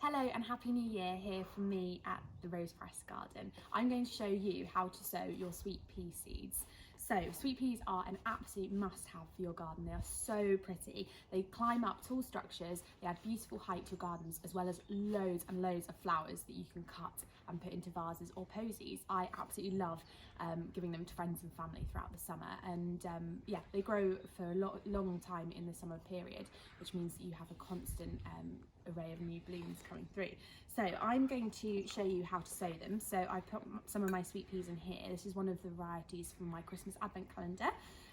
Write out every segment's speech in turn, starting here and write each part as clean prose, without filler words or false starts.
Hello and Happy New Year here from me at the Rose Press Garden. I'm going to show you how to sow your sweet pea seeds. So sweet peas are an absolute must-have for your garden. They are so pretty. They climb up tall structures, they add beautiful height to your gardens, as well as loads and loads of flowers that you can cut and put into vases or posies. I absolutely love giving them to friends and family throughout the summer, and yeah, they grow for a long time in the summer period, which means that you have a constant array of new blooms coming through. So I'm going to show you how to sow them. So I put some of my sweet peas in here. This is one of the varieties from my Christmas advent calendar,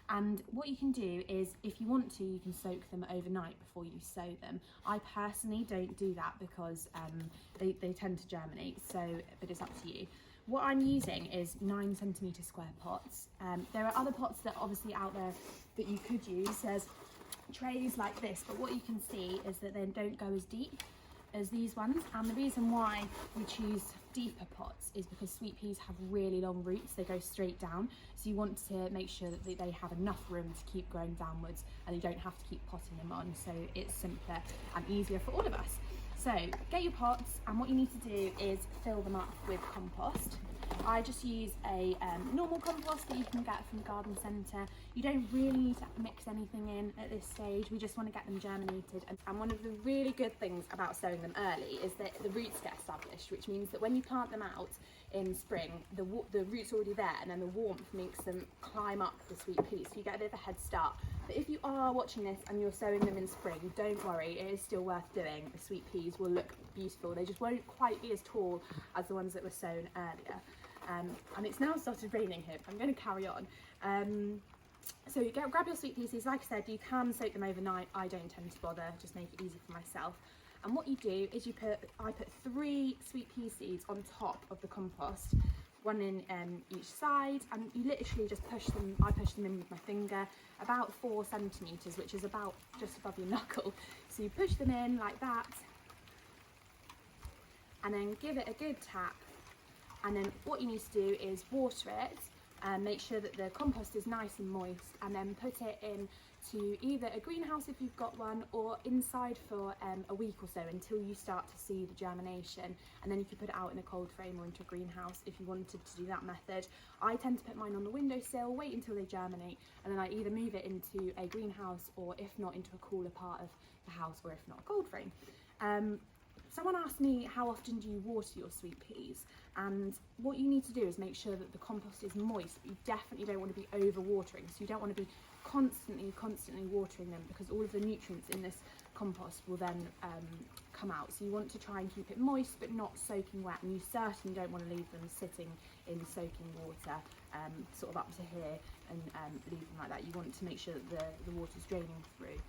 and what you can do is, if you want to, you can soak them overnight before you sow them. I personally don't do that because they tend to germinate, so but it's up to you. What I'm using is 9 centimetre square pots. There are other pots that are obviously out there that you could use. There's trays like this, but what you can see is that they don't go as deep as these ones, and the reason why we choose deeper pots is because sweet peas have really long roots. They go straight down, so you want to make sure that they have enough room to keep growing downwards, and you don't have to keep potting them on, so it's simpler and easier for all of us. So get your pots, and what you need to do is fill them up with compost. I just use a normal compost that you can get from the garden centre. You don't really need to mix anything in at this stage. We just want to get them germinated. And one of the really good things about sowing them early is that the roots get established, which means that when you plant them out in spring, the roots are already there, and then the warmth makes them climb up the sweet peas, so you get a bit of a head start. But if you are watching this and you're sowing them in spring, don't worry, it is still worth doing. The sweet peas will look beautiful. They just won't quite be as tall as the ones that were sown earlier. And it's now started raining here, but I'm going to carry on. So you grab your sweet peas. Like I said, you can soak them overnight. I don't tend to bother, just make it easy for myself. And what you do is I put 3 sweet pea seeds on top of the compost, one in each side, and you literally just push them. I push them in with my finger, about 4 centimetres, which is about just above your knuckle. So you push them in like that, and then give it a good tap. And then what you need to do is water it and make sure that the compost is nice and moist, and then put it into either a greenhouse if you've got one, or inside for a week or so until you start to see the germination, and then you can put it out in a cold frame or into a greenhouse if you wanted to do that method. I tend to put mine on the windowsill, wait until they germinate, and then I either move it into a greenhouse, or if not, into a cooler part of the house, or if not, a cold frame. Someone asked me, how often do you water your sweet peas? And what you need to do is make sure that the compost is moist, but you definitely don't want to be over watering. So you don't want to be constantly watering them, because all of the nutrients in this compost will then come out. So you want to try and keep it moist but not soaking wet, and you certainly don't want to leave them sitting in soaking water sort of up to here and leave them like that. You want to make sure that the water's draining through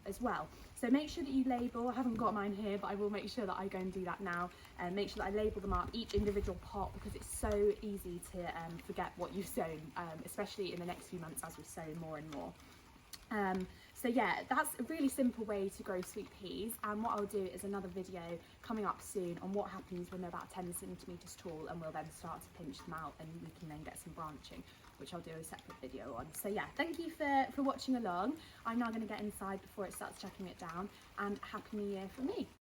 as well. So make sure that you label. I haven't got mine here, but I will make sure that I go and do that now, and make sure that I label them up, each individual pot, because it's so easy to forget what you've sown, especially in the next few months as we sow more and more. So yeah, that's a really simple way to grow sweet peas, and what I'll do is another video coming up soon on what happens when they're about 10 centimetres tall, and we'll then start to pinch them out and we can then get some branching, which I'll do a separate video on. So yeah, thank you for watching along. I'm now going to get inside before it starts chucking it down, and Happy New Year from me.